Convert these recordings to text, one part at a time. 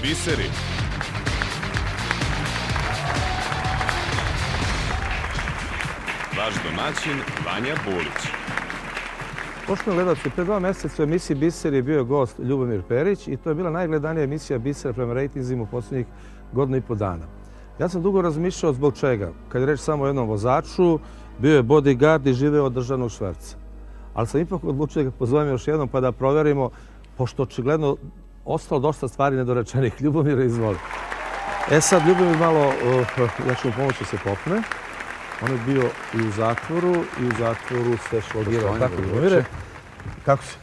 Biseri. Vaš domaćin Vanja Bulić. Poštovani gledalci, pre 2 mjeseca u emisiji Biser je bio gost Ljubomir Perić i to je bila najgledanija emisija Bisera prema rejtinzima u posljednjih godinu i po dana. Ja sam dugo razmišljao zbog čega. Kad je reč samo o jednom vozaču, bio je bodyguard i živeo od državnog šverca. Ali sam ipak odlučio da ga pozovem još jednom pa da proverimo, pošto očigledno ostalo dosta stvari nedorečenih. Ljubomir, izvoli. Sad Ljubomir malo, ja ću mu pomoći da se popne. On je bio i u zatvoru se šlogirao. Tako, Ljubomire, kako si?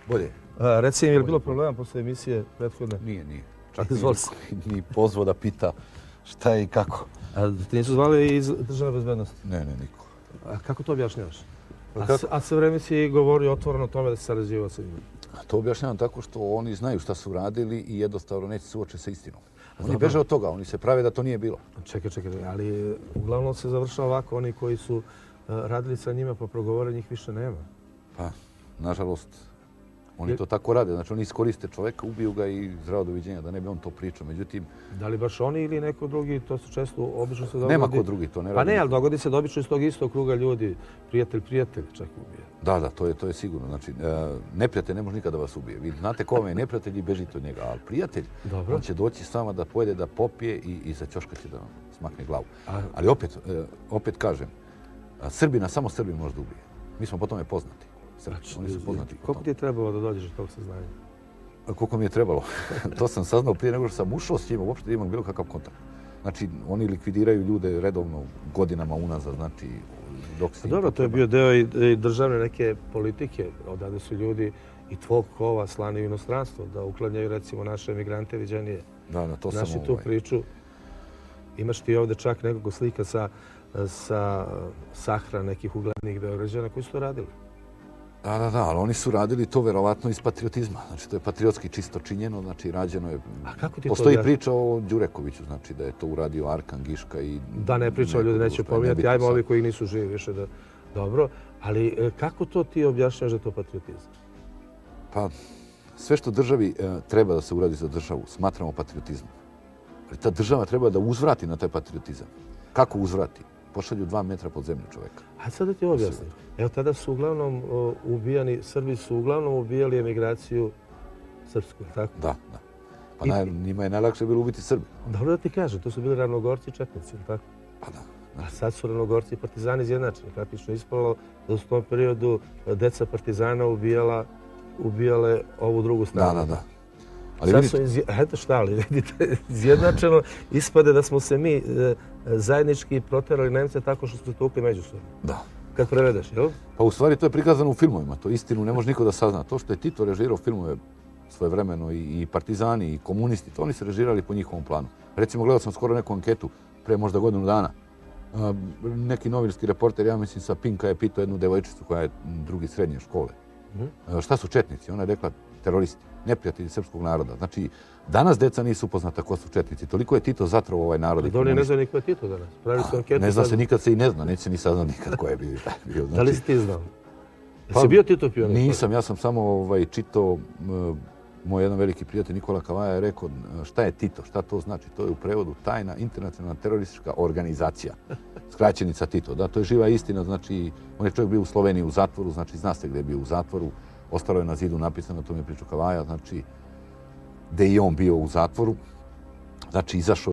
Bolje. Reci mi, je li bilo problema posle emisije prethodne? Nije. Čak ni pozvao da pita šta je i kako. A ti nisu zvali iz državne bezbednosti? Ne, niko. A kako to objašnjavaš? A sve vreme si govorio otvoreno o tome da si sarađivao sa njima. To objašnjavam tako što oni znaju šta su radili i jednostavno neće se uočiti sa istinom. Oni beže od toga, oni se prave da to nije bilo. Čekaj, ali uglavnom se završava ovako, oni koji su radili sa njima pa progovore, njih više nema. Pa, nažalost, oni to tako rade. Znači, oni iskoriste čoveka, ubiju ga i zdravo doviđenja, da ne bi on to pričao. Međutim... Da li baš oni ili neko drugi, to se često obično se dogodi... Nema ko drugi, to ne radi. Pa ne, ali dogodi se da obično iz tog istog kruga ljudi, prijatelj čak ubije. Da, to je sigurno. Znači, neprijatelj ne može nikada vas ubije. Vi znate kome je neprijatelj i bežite od njega, ali prijatelj, on će doći s vama da pojede, da popije i za ćoška će da vam smakne glavu. Ali opet kažem, Srbina, samo Srbin može da ubije. Mi smo po tome poznati. Oni su poznati. Koliko ti je trebalo da dođeš do tog saznanja? Koliko mi je trebalo? To sam saznao prije nego što sam ušao s njima, uopšte da imam bilo kakav kontakt. Znači, oni likvidiraju ljude redovno godinama unazad, znači, dok se... Dobro, to je bio deo i državne neke politike. Odavde su ljudi i tvog kova slani u inostranstvo, da uklanjaju, recimo, naše emigrante viđenije. Da, to sam... Znači, tu priču, imaš ti ovde čak nekog slika sa sahrana nekih uglednih Beograđana koji su to radili. Da, ali oni su radili to verovatno iz patriotizma. Znači, to je patriotski čisto činjeno, znači, rađeno je... A kako ti to... Postoji priča o Đurekoviću, znači, da je to uradio Arkan, Giška i... Da, ne pričao, ljudi neće pominjati, ajmo ovi koji nisu živi više da... Dobro, ali kako to ti objašnjaš da je to patriotizam? Pa, sve što državi treba da se uradi za državu, smatramo patriotizmom. Ali ta država treba da uzvrati na taj patriotizam. Kako uzvrati? Pošalju 2 metra pod zemlju čoveka. A sad da ti objasnim. Evo, tada su uglavnom ubijani, Srbi su uglavnom ubijali emigraciju srpsku, tako? Da. Pa njima je najlakše bilo ubiti Srbi. Dobro da ti kažem, to su bili ravnogorci i četnici, tako? Pa da. A sad su ravnogorci i partizani izjednačeni. Praktično ispalo da su u tom periodu deca partizana ubijale ovu drugu stranu. Da. Ali eto šta, ali vidite, izjednačeno ispade da smo se mi zajednički proterali Nemce tako što su se tukli međusobno. Da. Kad prevedeš, jel? Pa u stvari to je prikazano u filmovima, to istinu ne može niko da sazna. To što je Tito režirao filmove svojevremeno i partizani i komunisti, to oni su režirali po njihovom planu. Recimo, gledao sam skoro neku anketu pre možda godinu dana. Neki novinski reporter, ja mislim sa Pinka, je pitao jednu devojčicu koja je drugi srednje škole. Šta su četnici? Ona je rekla teroristi, neprijatelji srpskog naroda. Znači, danas deca nisu upoznata ko su četnici. Toliko je Tito zatrovao ovaj narod. Da li ne zna ni ko je Tito danas? Pravili su anketu. Ne zna se, nikad se i ne zna. Neće se ni saznat nikad ko je bio. Da li si ti znao? Jesi bio Tito pionik? Nisam, ja sam samo čitao. Moj jedan veliki prijatelj Nikola Kavaja je rekao šta je Tito, šta to znači. To je u prevodu tajna internacionalna teroristička organizacija. Skraćenica Tito. Da, to je živa istina. Znači, on je čovjek bio u Sloveniji u zatvoru, znači zna se gdje je bio u zatvoru. Ostalo je na zidu napisano, to mi je pričao Kavaja, znači, gdje je i on bio u zatvoru. Znači, izašao